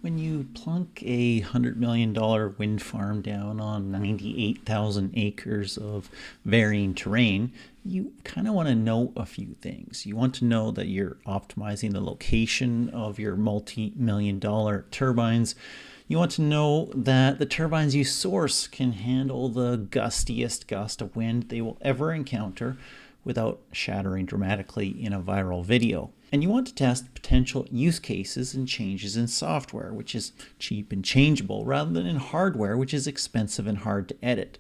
When you plunk a $100 million wind farm down on 98,000 acres of varying terrain, you kind of want to know a few things. You want to know that you're optimizing the location of your multi-million-dollar turbines. You want to know that the turbines you source can handle the gustiest gust of wind they will ever encounter without shattering dramatically in a viral video. And you want to test potential use cases and changes in software, which is cheap and changeable, rather than in hardware, which is expensive and hard to edit.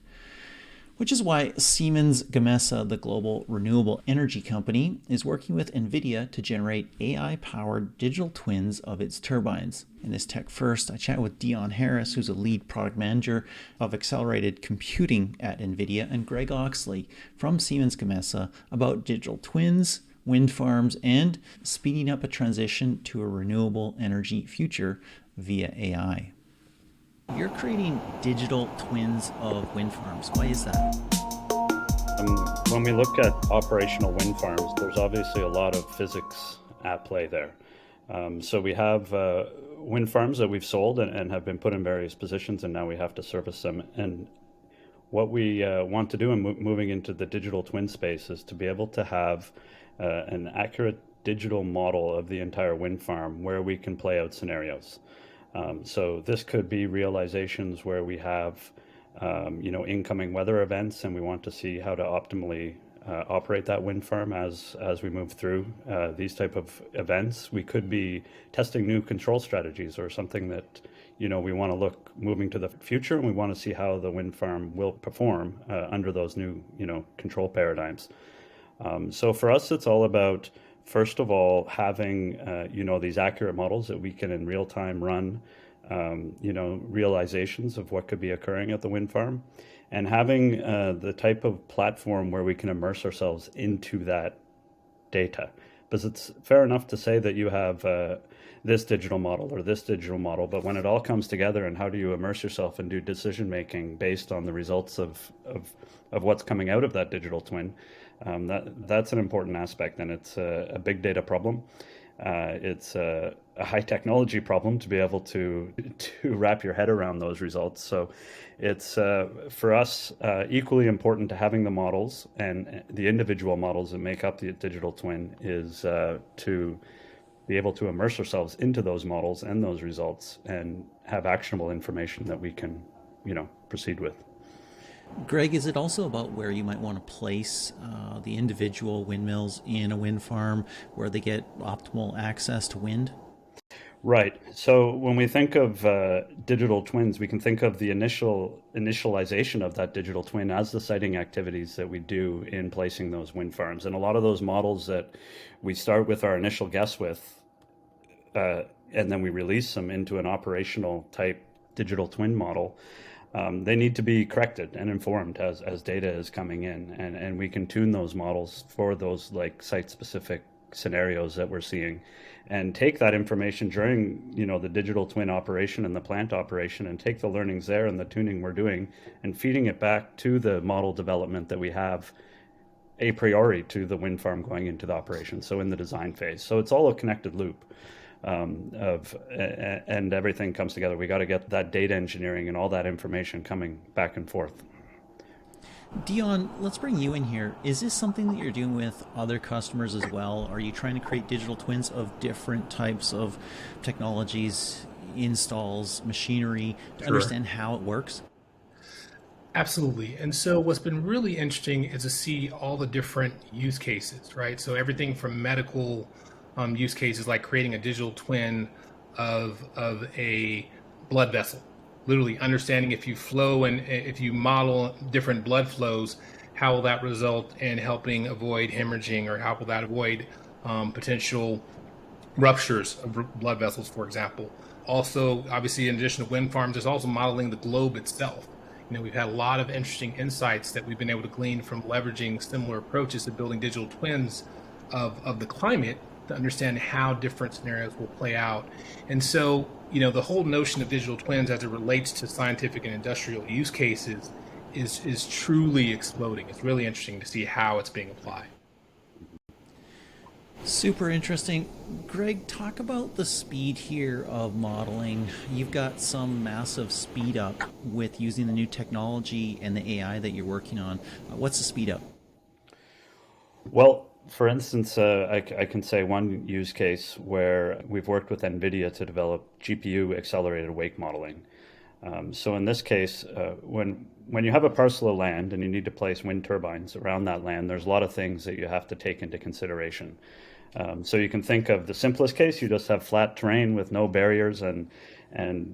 Which is why Siemens Gamesa, the global renewable energy company, is working with NVIDIA to generate AI-powered digital twins of its turbines. In this TechFirst, I chat with Dion Harris, who's a lead product manager of accelerated computing at NVIDIA, and Greg Oxley from Siemens Gamesa about digital twins, wind farms, and speeding up a transition to a renewable energy future via AI. You're creating digital twins of wind farms. Why is that? When we look at operational wind farms, there's obviously a lot of physics at play there. So we have wind farms that we've sold and have been put in various positions, and now we have to service them. And what we want to do in moving into the digital twin space is to be able to have an accurate digital model of the entire wind farm where we can play out scenarios. So this could be realizations where we have, incoming weather events, and we want to see how to optimally operate that wind farm as we move through these type of events. We could be testing new control strategies or something that, we want to look moving to the future, and we want to see how the wind farm will perform under those new, control paradigms. So for us, it's all about, first of all, having, these accurate models that we can in real time run, realizations of what could be occurring at the wind farm, and having the type of platform where we can immerse ourselves into that data. Because it's fair enough to say that you have this digital model or this digital model, but when it all comes together, and how do you immerse yourself and do decision making based on the results of what's coming out of that digital twin, that's an important aspect, and it's a big data problem. It's a high technology problem to be able to wrap your head around those results. So it's for us equally important to having the models, and the individual models that make up the digital twin is to be able to immerse ourselves into those models and those results and have actionable information that we can, proceed with. Greg, is it also about where you might want to place the individual windmills in a wind farm where they get optimal access to wind? Right. So when we think of digital twins, we can think of the initialization of that digital twin as the siting activities that we do in placing those wind farms. And a lot of those models that we start with our initial guess with, and then we release them into an operational type digital twin model, they need to be corrected and informed as data is coming in, and we can tune those models for those like site specific scenarios that we're seeing, and take that information during the digital twin operation and the plant operation, and take the learnings there and the tuning we're doing and feeding it back to the model development that we have a priori to the wind farm going into the operation, so in the design phase. So it's all a connected loop and everything comes together. We got to get that data engineering and all that information coming back and forth. Dion, let's bring you in here. Is this something that you're doing with other customers as well? Are you trying to create digital twins of different types of technologies, installs, machinery to Sure. understand how it works? Absolutely. And so what's been really interesting is to see all the different use cases, right? So everything from medical use cases like creating a digital twin of a blood vessel, literally understanding if you flow and if you model different blood flows, how will that result in helping avoid hemorrhaging, or how will that avoid potential ruptures of blood vessels, for example. Also, obviously, in addition to wind farms, there's also modeling the globe itself. We've had a lot of interesting insights that we've been able to glean from leveraging similar approaches to building digital twins of the climate to understand how different scenarios will play out. And so, the whole notion of digital twins as it relates to scientific and industrial use cases is truly exploding. It's really interesting to see how it's being applied. Super interesting. Greg, talk about the speed here of modeling. You've got some massive speed up with using the new technology and the AI that you're working on. What's the speed up? Well, for instance, I can say one use case where we've worked with NVIDIA to develop GPU accelerated wake modeling. So in this case, when you have a parcel of land and you need to place wind turbines around that land, there's a lot of things that you have to take into consideration. So you can think of the simplest case, you just have flat terrain with no barriers, and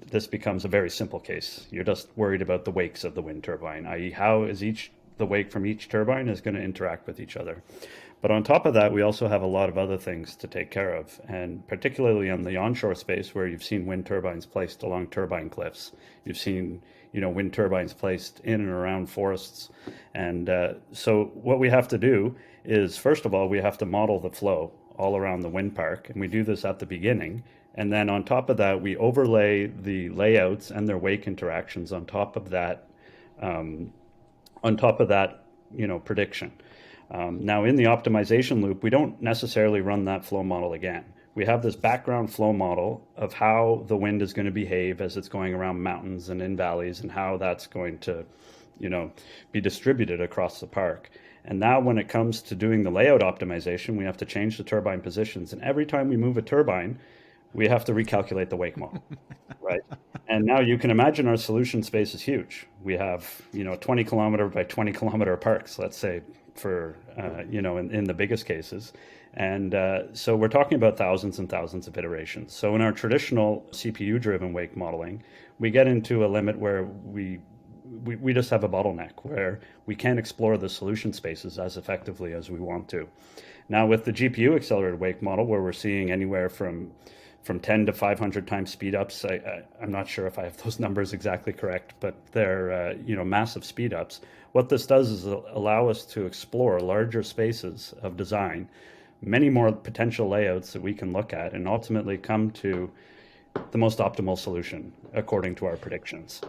this becomes a very simple case. You're just worried about the wakes of the wind turbine, i.e. how is the wake from each turbine is going to interact with each other. But on top of that, we also have a lot of other things to take care of, and particularly on the onshore space where you've seen wind turbines placed along turbine cliffs. You've seen, wind turbines placed in and around forests. And so what we have to do is, first of all, we have to model the flow all around the wind park, and we do this at the beginning. And then on top of that, we overlay the layouts and their wake interactions on top of that, prediction. Now, in the optimization loop, we don't necessarily run that flow model again. We have this background flow model of how the wind is going to behave as it's going around mountains and in valleys, and how that's going to, be distributed across the park. And now when it comes to doing the layout optimization, we have to change the turbine positions. And every time we move a turbine, we have to recalculate the wake model, right? And now you can imagine our solution space is huge. We have, 20 kilometer by 20 kilometer parks, let's say, for, in the biggest cases. And so we're talking about thousands and thousands of iterations. So in our traditional CPU-driven wake modeling, we get into a limit where we just have a bottleneck where we can't explore the solution spaces as effectively as we want to. Now with the GPU accelerated wake model, where we're seeing anywhere from 10 to 500 times speed ups. I'm not sure if I have those numbers exactly correct, but they're massive speed ups. What this does is allow us to explore larger spaces of design, many more potential layouts that we can look at, and ultimately come to the most optimal solution according to our predictions.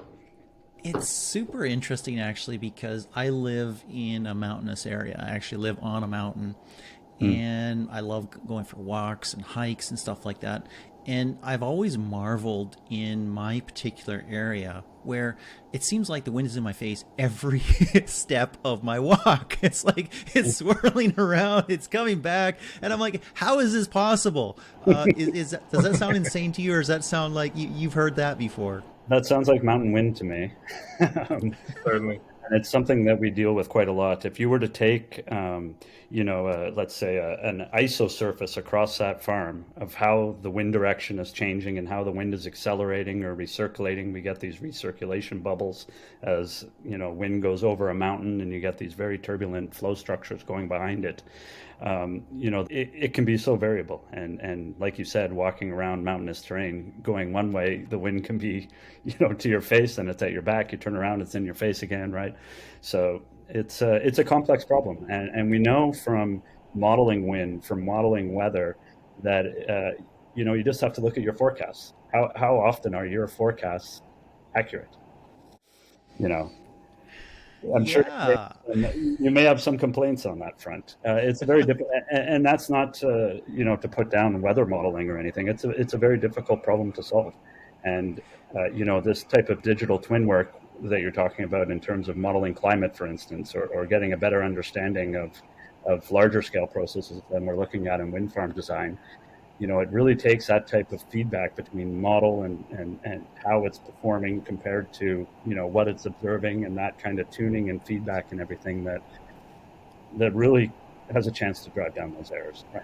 It's super interesting actually because I live in a mountainous area. I actually live on a mountain and I love going for walks and hikes and stuff like that. And I've always marveled in my particular area where it seems like the wind is in my face every step of my walk. It's like it's swirling around, it's coming back, and I'm like, how is this possible? Does that sound insane to you, or does that sound like you've heard that before? That sounds like mountain wind to me. Certainly. And it's something that we deal with quite a lot. If you were to take, let's say an ISO surface across that farm of how the wind direction is changing and how the wind is accelerating or recirculating, we get these recirculation bubbles as, wind goes over a mountain and you get these very turbulent flow structures going behind it. It can be so variable. And like you said, walking around mountainous terrain, going one way, the wind can be, to your face and it's at your back. You turn around, it's in your face again, right? So it's a complex problem. And we know from modeling wind, from modeling weather, that, you just have to look at your forecasts. How often are your forecasts accurate? I'm sure you may have some complaints on that front. It's very difficult, and that's not to put down weather modeling or anything. It's a very difficult problem to solve, and this type of digital twin work that you're talking about in terms of modeling climate, for instance, or getting a better understanding of larger scale processes than we're looking at in wind farm design. It really takes that type of feedback between model and how it's performing compared to, what it's observing, and that kind of tuning and feedback and everything that really has a chance to drive down those errors. Right.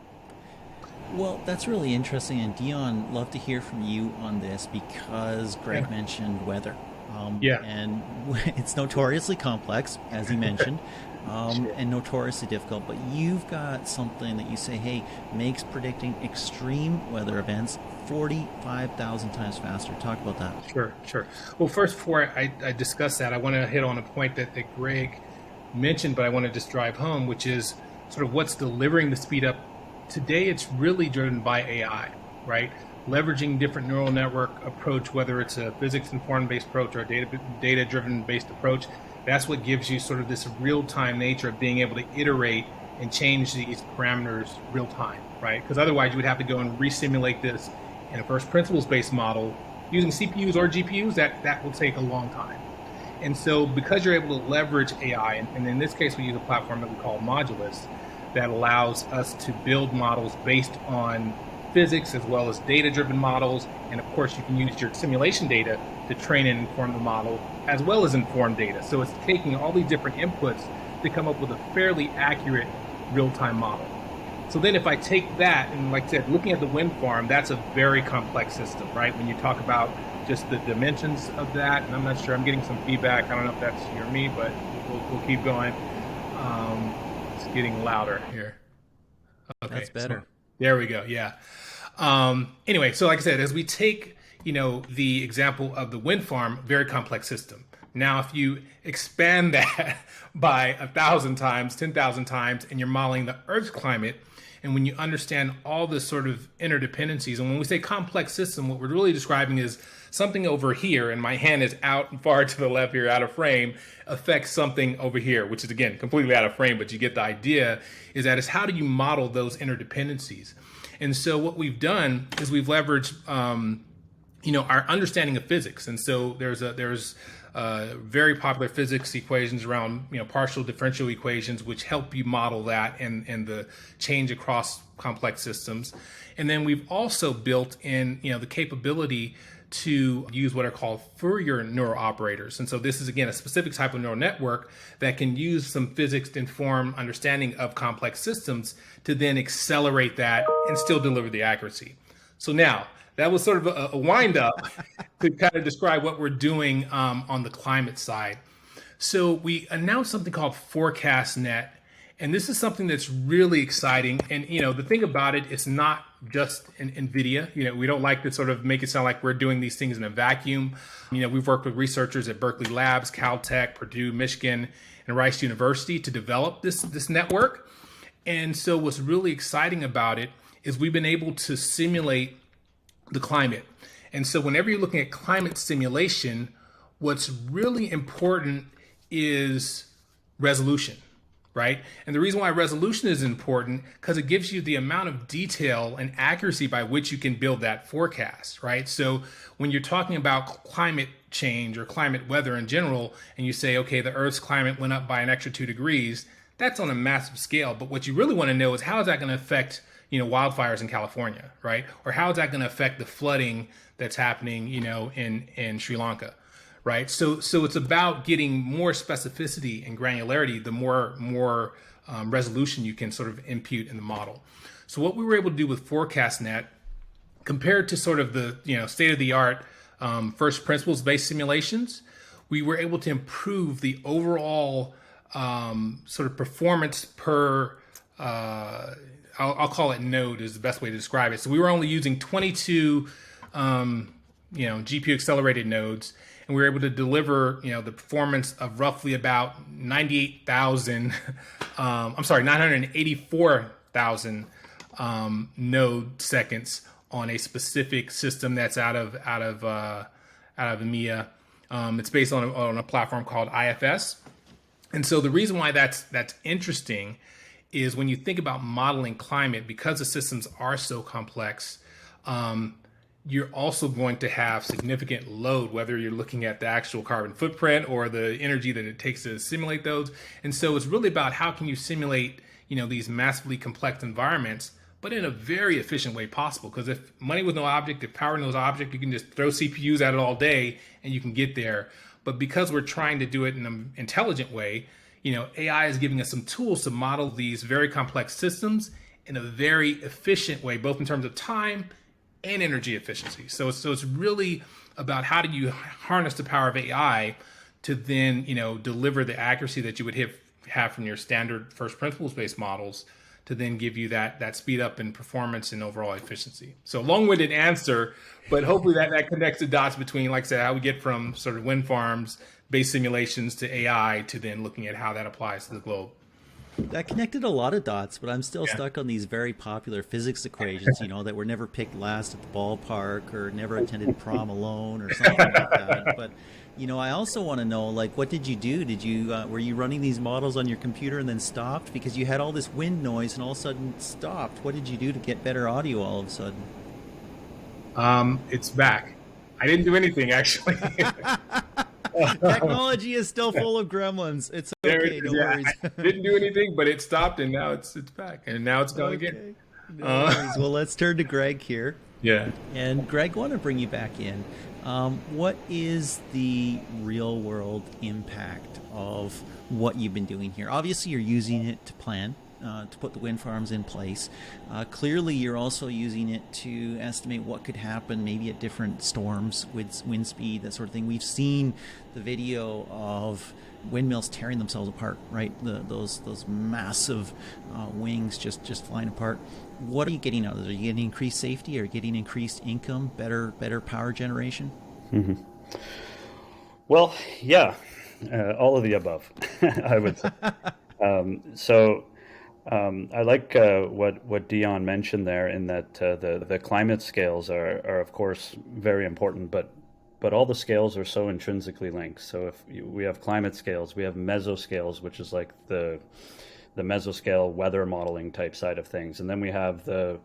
Well, that's really interesting. And Dion, love to hear from you on this because Greg mentioned weather. And it's notoriously complex, as he mentioned, and notoriously difficult. But you've got something that you say, hey, makes predicting extreme weather events 45,000 times faster. Talk about that. Sure. Well, first, before I discuss that, I want to hit on a point that Greg mentioned, but I want to just drive home, which is sort of what's delivering the speed up. Today, it's really driven by AI, right? Leveraging different neural network approach, whether it's a physics-informed based approach or a data-driven based approach. That's what gives you sort of this real-time nature of being able to iterate and change these parameters real time, right? Because otherwise you would have to go and re-simulate this in a first principles based model using CPUs or GPUs. That will take a long time. And so because you're able to leverage AI, and in this case we use a platform that we call Modulus that allows us to build models based on physics as well as data-driven models. And of course you can use your simulation data to train and inform the model as well as inform data. So it's taking all these different inputs to come up with a fairly accurate real-time model. So then if I take that, and like I said, looking at the wind farm, that's a very complex system, right? When you talk about just the dimensions of that, and I'm not sure, I'm getting some feedback. I don't know if that's you or me, but we'll keep going. It's getting louder here. Okay, That's better. So there we go, yeah. Anyway, so like I said, as we take, the example of the wind farm, very complex system. Now, if you expand that by 1,000 times, 10,000 times, and you're modeling the Earth's climate, and when you understand all the sort of interdependencies, and when we say complex system, what we're really describing is something over here, and my hand is out and far to the left here, out of frame, affects something over here, which is, again, completely out of frame, but you get the idea, is that it's how do you model those interdependencies? And so what we've done is we've leveraged, our understanding of physics. And so there's very popular physics equations around, partial differential equations, which help you model that and the change across complex systems. And then we've also built in, the capability to use what are called Fourier neural operators. And so this is, again, a specific type of neural network that can use some physics to inform understanding of complex systems to then accelerate that and still deliver the accuracy. So now, that was sort of a wind up to kind of describe what we're doing on the climate side. So we announced something called ForecastNet, and this is something that's really exciting. And the thing about it, it's not just NVIDIA. We don't like to sort of make it sound like we're doing these things in a vacuum. We've worked with researchers at Berkeley Labs, Caltech, Purdue, Michigan, and Rice University to develop this network. And so what's really exciting about it is we've been able to simulate the climate. And so whenever you're looking at climate simulation, what's really important is resolution, right? And the reason why resolution is important because it gives you the amount of detail and accuracy by which you can build that forecast, right? So when you're talking about climate change or climate weather in general, and you say, okay, the Earth's climate went up by an extra 2 degrees, that's on a massive scale. But what you really want to know is how is that going to affect wildfires in California, right? Or how is that going to affect the flooding that's happening, in Sri Lanka, right? So it's about getting more specificity and granularity, the more resolution you can sort of impute in the model. So what we were able to do with ForecastNet, compared to sort of the state-of-the-art first principles-based simulations, we were able to improve the overall sort of performance per I'll call it node is the best way to describe it. So we were only using 22, GPU accelerated nodes, and we were able to deliver, the performance of roughly about 984,000 node seconds on a specific system that's out of EMEA. It's based on a platform called IFS. And so the reason why that's interesting is when you think about modeling climate, because the systems are so complex, you're also going to have significant load, whether you're looking at the actual carbon footprint or the energy that it takes to simulate those. And so it's really about how can you simulate, these massively complex environments, but in a very efficient way possible. Because if money was no object, if power was no object, you can just throw CPUs at it all day and you can get there. But because we're trying to do it in an intelligent way, AI is giving us some tools to model these very complex systems in a very efficient way, both in terms of time and energy efficiency. So it's really about how do you harness the power of AI to then, deliver the accuracy that you would have from your standard first principles based models to then give you that speed up in performance and overall efficiency. So long-winded answer, but hopefully that connects the dots between, like I said, how we get from sort of wind farms based simulations to AI to then looking at how that applies to the globe. That connected a lot of dots, but I'm still Yeah. stuck on these very popular physics equations, that were never picked last at the ballpark or never attended prom alone or something like that. But, I also want to know, like, what did you do? Were you running these models on your computer and then stopped because you had all this wind noise and all of a sudden stopped? What did you do to get better audio all of a sudden? It's back. I didn't do anything actually. Technology is still full of gremlins. It's There it okay, is. no Yeah, worries. I didn't do anything, but it stopped, and now it's back, and now it's gone again. Okay, no Uh, worries. Well, let's turn to Greg here. yeah. And Greg, I want to bring you back in. What is the real world impact of what you've been doing here? Obviously, you're using it to plan, to put the wind farms in place. Clearly, you're also using it to estimate what could happen maybe at different storms with wind speed, that sort of thing. We've seen the video of windmills tearing themselves apart, right? Those massive wings just flying apart. What are you getting out of it? Are you getting increased safety? Are you getting increased income? Better power generation? Well, yeah, all of the above, I would say. I like what Dion mentioned there, in that the climate scales are of course very important, but all the scales are so intrinsically linked. So we have climate scales, we have mesoscales, which is like the mesoscale weather modeling type side of things, and then we have the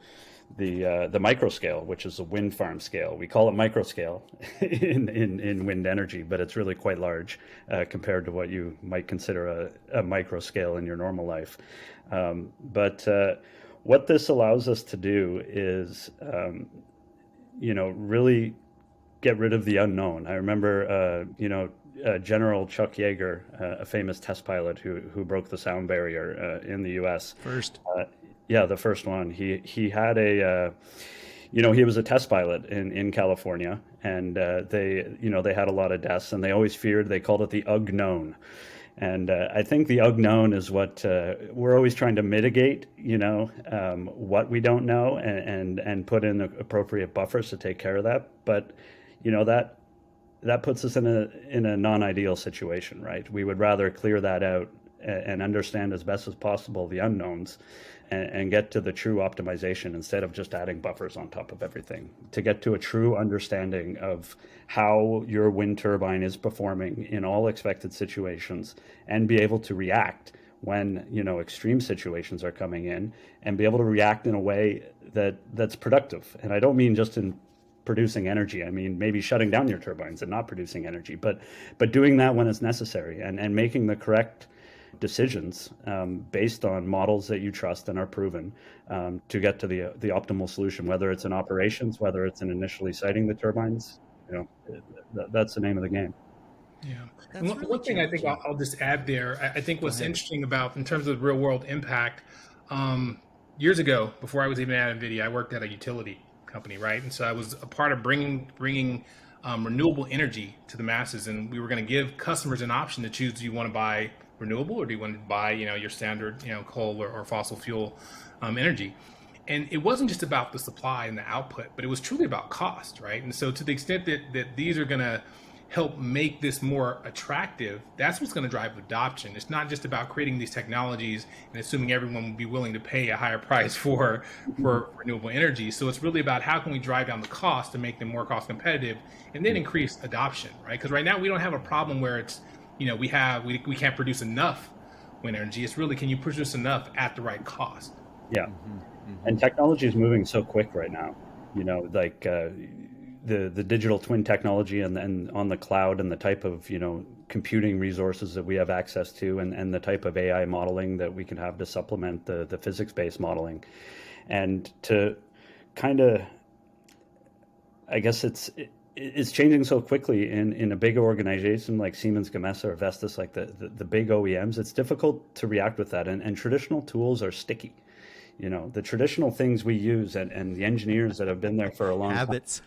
micro scale, which is a wind farm scale. We call it micro scale in wind energy, but it's really quite large compared to what you might consider a micro scale in your normal life. But what this allows us to do is, really get rid of the unknown. I remember, General Chuck Yeager, a famous test pilot who broke the sound barrier in the U.S. First. Yeah, the first one. He had he was a test pilot in California, and they had a lot of deaths, and they always feared. They called it the unknown. And I think the unknown is what we're always trying to mitigate, what we don't know, and put in the appropriate buffers to take care of that. But, that puts us in a non-ideal situation, right? We would rather clear that out and understand as best as possible the unknowns, and get to the true optimization instead of just adding buffers on top of everything, to get to a true understanding of how your wind turbine is performing in all expected situations, and be able to react when extreme situations are coming in, and be able to react in a way that's productive. And I don't mean just in producing energy. I mean, maybe shutting down your turbines and not producing energy, but doing that when it's necessary, and making the correct decisions based on models that you trust and are proven, to get to the optimal solution, whether it's in operations, whether it's in initially siting the turbines. That's the name of the game. Yeah. And That's really one thing I think challenging. I'll just add there, I think Go what's ahead. interesting about, in terms of real world impact, years ago, before I was even at NVIDIA, I worked at a utility company, right? And so I was a part of bringing renewable energy to the masses, and we were going to give customers an option to choose: do you want to buy renewable, or do you want to buy, your standard, coal or fossil fuel energy? And it wasn't just about the supply and the output, but it was truly about cost, right? And so, to the extent that these are going to help make this more attractive, that's what's going to drive adoption. It's not just about creating these technologies and assuming everyone will be willing to pay a higher price for renewable energy. So it's really about how can we drive down the cost to make them more cost competitive, and then increase adoption, right? Because right now we don't have a problem where it's, we can't produce enough wind energy. It's really, can you produce enough at the right cost? Yeah. And technology is moving so quick right now, like the digital twin technology, and on the cloud, and the type of computing resources that we have access to, and the type of AI modeling that we can have to supplement the physics-based modeling. And to kind of, I guess it's changing so quickly in a big organization like Siemens Gamesa or Vestas, like the big OEMs. It's difficult to react with that, and traditional tools are sticky. The traditional things we use, and the engineers that have been there for a long time Habits.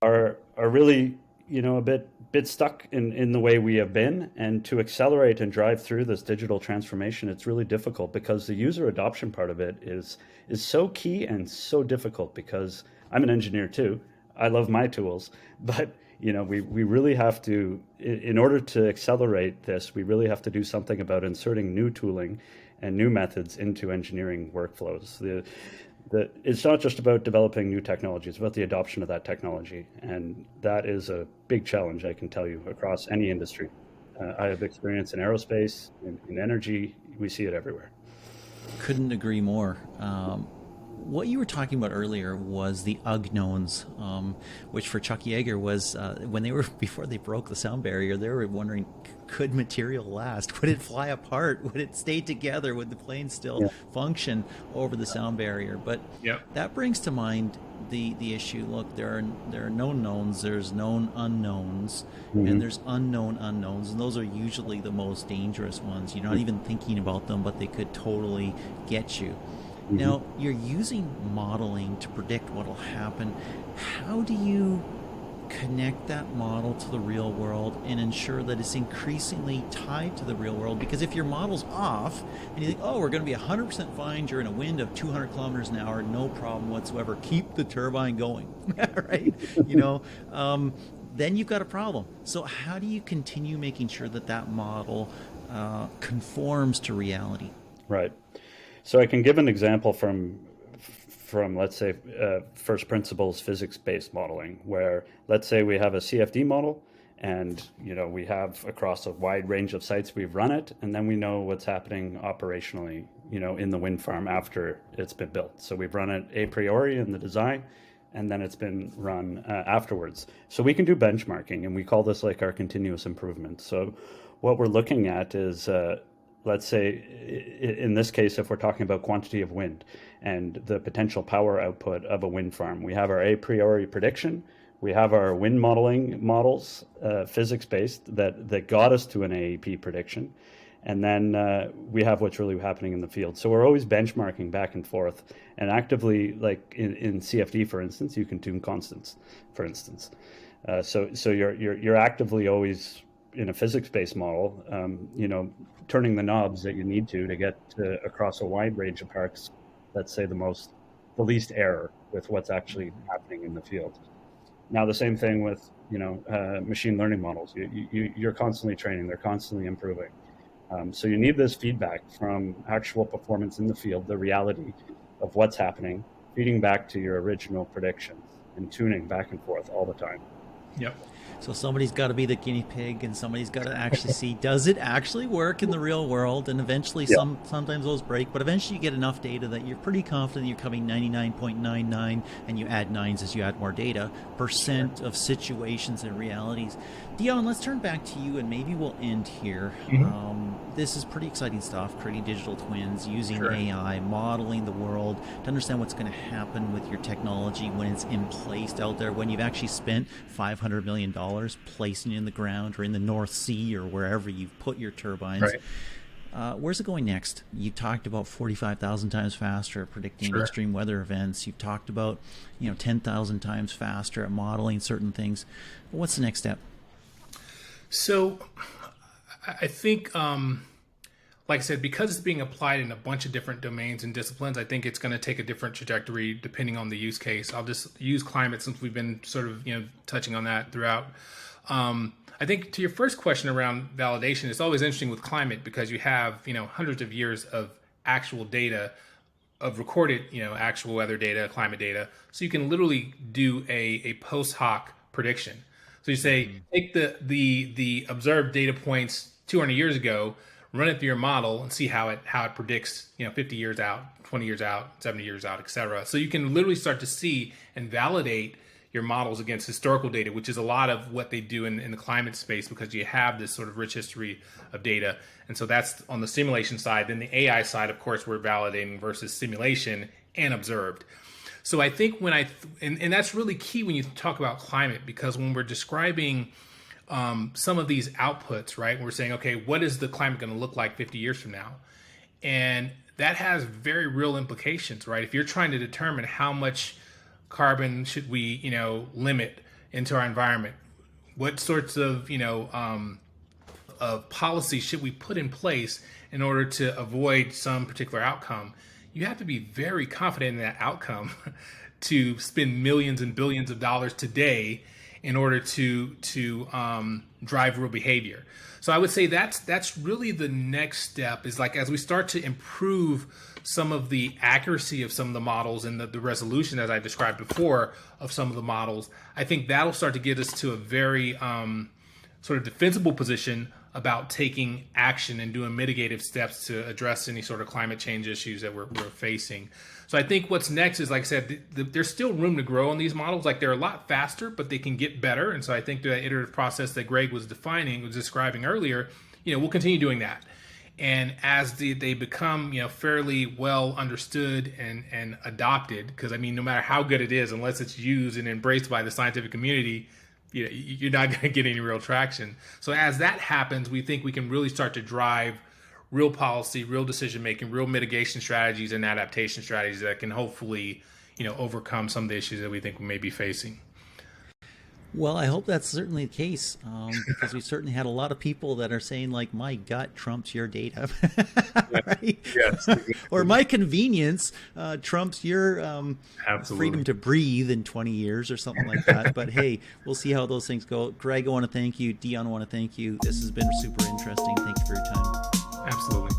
are really, a bit stuck in the way we have been. And to accelerate and drive through this digital transformation, it's really difficult, because the user adoption part of it is so key and so difficult, because I'm an engineer too. I love my tools, but we really have to, in order to accelerate this, we really have to do something about inserting new tooling, and new methods into engineering workflows. It's not just about developing new technology, it's about the adoption of that technology. And that is a big challenge, I can tell you, across any industry. I have experience in aerospace, in energy, we see it everywhere. Couldn't agree more. What you were talking about earlier was the unknowns, which for Chuck Yeager was when they were before they broke the sound barrier, they were wondering, could material last? Would it fly apart? Would it stay together? Would the plane still Yeah. function over the sound barrier? But Yep. that brings to mind the issue. Look, there are known knowns, there's known unknowns, and there's unknown unknowns, and those are usually the most dangerous ones. You're not even thinking about them, but they could totally get you. Now, you're using modeling to predict what will happen. How do you connect that model to the real world and ensure that it's increasingly tied to the real world? Because if your model's off and you think, oh, we're going to be 100% fine during a wind of 200 kilometers an hour, no problem whatsoever, keep the turbine going, right? Then you've got a problem. So how do you continue making sure that that model conforms to reality? Right. So I can give an example from let's say first principles physics-based modeling, where let's say we have a CFD model, and we have across a wide range of sites we've run it, and then we know what's happening operationally, in the wind farm after it's been built. So we've run it a priori in the design, and then it's been run afterwards. So we can do benchmarking, and we call this like our continuous improvement. So what we're looking at is let's say in this case, if we're talking about quantity of wind and the potential power output of a wind farm, we have our a priori prediction, we have our wind modeling models, physics-based, that got us to an AEP prediction, and then we have what's really happening in the field. So we're always benchmarking back and forth, and actively, like in CFD, for instance, you can tune constants, for instance. So you're actively always in a physics-based model, turning the knobs that you need to get across a wide range of parts, let's say the least error with what's actually happening in the field. Now, the same thing with, machine learning models. You're constantly training, they're constantly improving. So you need this feedback from actual performance in the field, the reality of what's happening, feeding back to your original predictions and tuning back and forth all the time. Yep. So somebody's got to be the guinea pig, and somebody's got to actually see, does it actually work in the real world? And eventually, sometimes those break, but eventually you get enough data that you're pretty confident you're coming 99.99, and you add nines as you add more data, percent of situations and realities. Dion, let's turn back to you, and maybe we'll end here. This is pretty exciting stuff, creating digital twins, using AI, modeling the world to understand what's going to happen with your technology when it's in place out there, when you've actually spent $500 million placing it in the ground or in the North Sea or wherever you've put your turbines. Where's it going next? You talked about 45,000 times faster at predicting extreme weather events. You've talked about 10,000 times faster at modeling certain things. What's the next step? So I think, like I said, because it's being applied in a bunch of different domains and disciplines, I think it's going to take a different trajectory depending on the use case. I'll just use climate since we've been sort of touching on that throughout. I think to your first question around validation, it's always interesting with climate because you have hundreds of years of actual data, of recorded actual weather data, climate data, so you can literally do a post hoc prediction. So you say, take the observed data points 200 years ago, run it through your model, and see how it predicts 50 years out, 20 years out, 70 years out, et cetera. So you can literally start to see and validate your models against historical data, which is a lot of what they do in the climate space because you have this sort of rich history of data. And so that's on the simulation side. Then the AI side, of course, we're validating versus simulation and observed. So I think and that's really key when you talk about climate, because when we're describing some of these outputs, right, we're saying, okay, what is the climate going to look like 50 years from now? And that has very real implications, right? If you're trying to determine how much carbon should we, limit into our environment, what sorts of, of policies should we put in place in order to avoid some particular outcome, you have to be very confident in that outcome to spend millions and billions of dollars today in order to drive real behavior. So I would say that's really the next step, is like as we start to improve some of the accuracy of some of the models and the resolution, as I described before, of some of the models, I think that'll start to get us to a very sort of defensible position about taking action and doing mitigative steps to address any sort of climate change issues that we're facing. So I think what's next is, like I said, there's still room to grow on these models. Like, they're a lot faster, but they can get better. And so I think the iterative process that Greg was describing earlier, we'll continue doing that. And as they become, fairly well understood and adopted, because I mean, no matter how good it is, unless it's used and embraced by the scientific community, you're not going to get any real traction. So as that happens, we think we can really start to drive real policy, real decision making, real mitigation strategies and adaptation strategies that can hopefully, overcome some of the issues that we think we may be facing. Well, I hope that's certainly the case, because we certainly had a lot of people that are saying, like, my gut trumps your data, right? Yes. Or my convenience trumps your freedom to breathe in 20 years or something like that. But hey, we'll see how those things go. Greg, I want to thank you. Dion, I want to thank you. This has been super interesting. Thank you for your time. Absolutely.